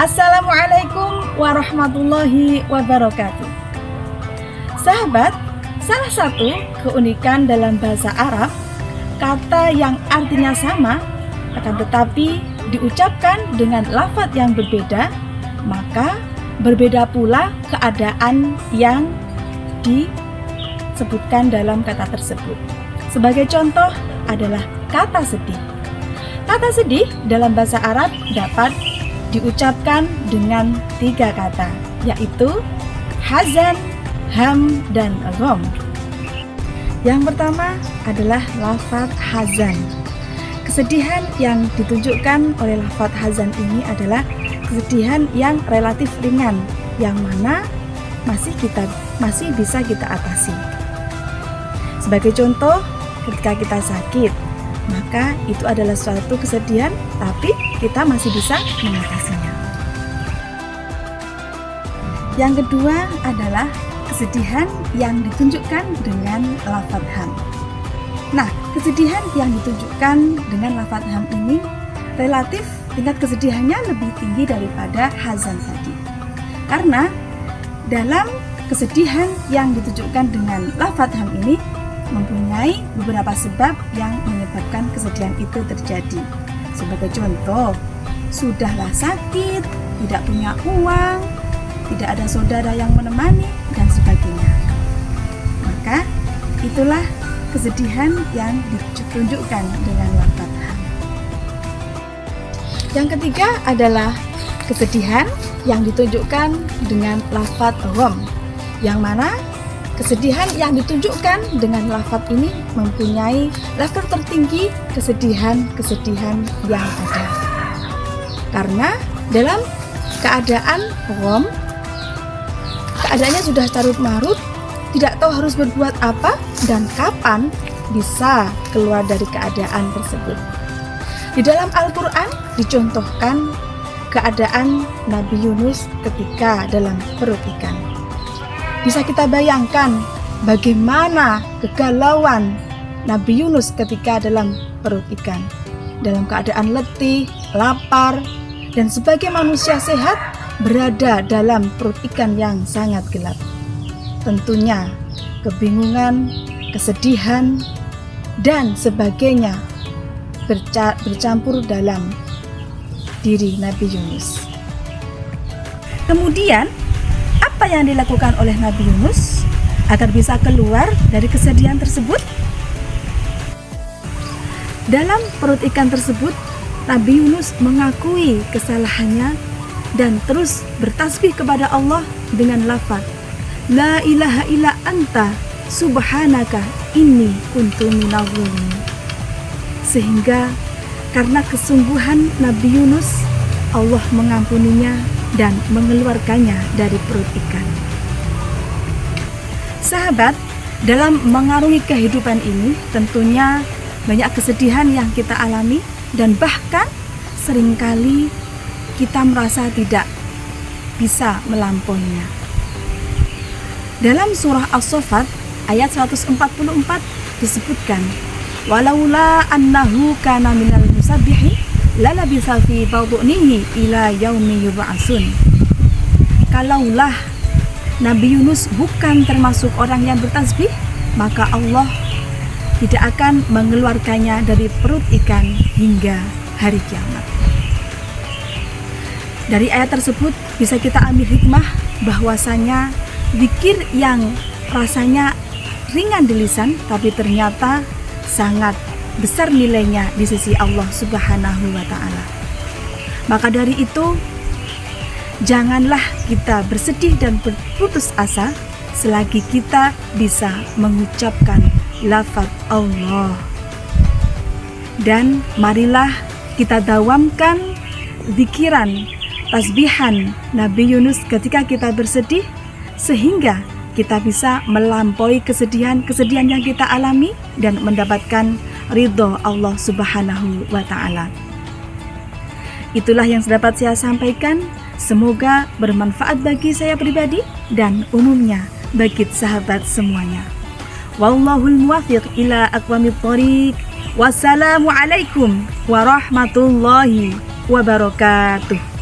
Assalamualaikum warahmatullahi wabarakatuh. Sahabat, salah satu keunikan dalam bahasa Arab, kata yang artinya sama akan tetapi diucapkan dengan lafaz yang berbeda, maka berbeda pula keadaan yang disebutkan dalam kata tersebut. Sebagai contoh adalah kata sedih. Kata sedih dalam bahasa Arab dapat diucapkan dengan 3 kata, yaitu hazan, ham, dan gham. Yang pertama adalah lafaz hazan. Kesedihan yang ditunjukkan oleh lafaz hazan ini adalah kesedihan yang relatif ringan, yang mana masih bisa kita atasi. Sebagai contoh, ketika kita sakit, maka itu adalah suatu kesedihan, tapi kita masih bisa mengatasinya. Yang kedua adalah kesedihan yang ditunjukkan dengan lafaz ham. Nah, kesedihan yang ditunjukkan dengan lafaz ham ini relatif tingkat kesedihannya lebih tinggi daripada hazan tadi. Karena dalam kesedihan yang ditunjukkan dengan lafaz ham ini mempunyai beberapa sebab yang menyebabkan kesedihan itu terjadi. Sebagai contoh, sudahlah sakit, tidak punya uang, tidak ada saudara yang menemani, dan sebagainya. Maka itulah kesedihan yang ditunjukkan dengan lafaz ham. Yang ketiga adalah kesedihan yang ditunjukkan dengan lafaz gham, yang mana kesedihan yang ditunjukkan dengan lafaz ini mempunyai level tertinggi kesedihan yang ada. Karena dalam keadaan gham, keadaannya sudah carut marut, tidak tahu harus berbuat apa dan kapan bisa keluar dari keadaan tersebut. Di dalam Al-Quran dicontohkan keadaan Nabi Yunus ketika dalam perut ikan. Bisa kita bayangkan bagaimana kegalauan Nabi Yunus ketika dalam perut ikan, dalam keadaan letih, lapar, dan sebagai manusia sehat berada dalam perut ikan yang sangat gelap. Tentunya kebingungan, kesedihan, dan sebagainya bercampur dalam diri Nabi Yunus. Kemudian apa yang dilakukan oleh Nabi Yunus agar bisa keluar dari kesedihan tersebut? Dalam perut ikan tersebut, Nabi Yunus mengakui kesalahannya dan terus bertasbih kepada Allah dengan lafaz La ilaha illa anta subhanaka inni kuntu minadh dhalimin. Sehingga karena kesungguhan Nabi Yunus, Allah mengampuninya dan mengeluarkannya dari perut ikan. Sahabat, dalam mengarungi kehidupan ini tentunya banyak kesedihan yang kita alami dan bahkan seringkali kita merasa tidak bisa melampauinya. Dalam surah As-Saffat ayat 144 disebutkan walaula annahu kana minal musabbihin lalabisa fi batnihi ila yaumi yub'atsun. Kalaulah Nabi Yunus bukan termasuk orang yang bertasbih, maka Allah tidak akan mengeluarkannya dari perut ikan hingga hari kiamat. Dari ayat tersebut bisa kita ambil hikmah bahwasanya zikir yang rasanya ringan di lisan tapi ternyata sangat besar nilainya di sisi Allah Subhanahu wa Ta'ala. Maka dari itu, janganlah kita bersedih dan berputus asa selagi kita bisa mengucapkan lafaz Allah. Dan marilah kita dawamkan zikiran, tasbihan Nabi Yunus ketika kita bersedih, sehingga kita bisa melampaui kesedihan yang kita alami dan mendapatkan ridho Allah Subhanahu wa Ta'ala. Itulah yang dapat saya sampaikan. Semoga bermanfaat bagi saya pribadi dan umumnya bagi sahabat semuanya. Wallahul muwaffiq ila aqwamit thoriq. Wassalamualaikum warahmatullahi wabarakatuh.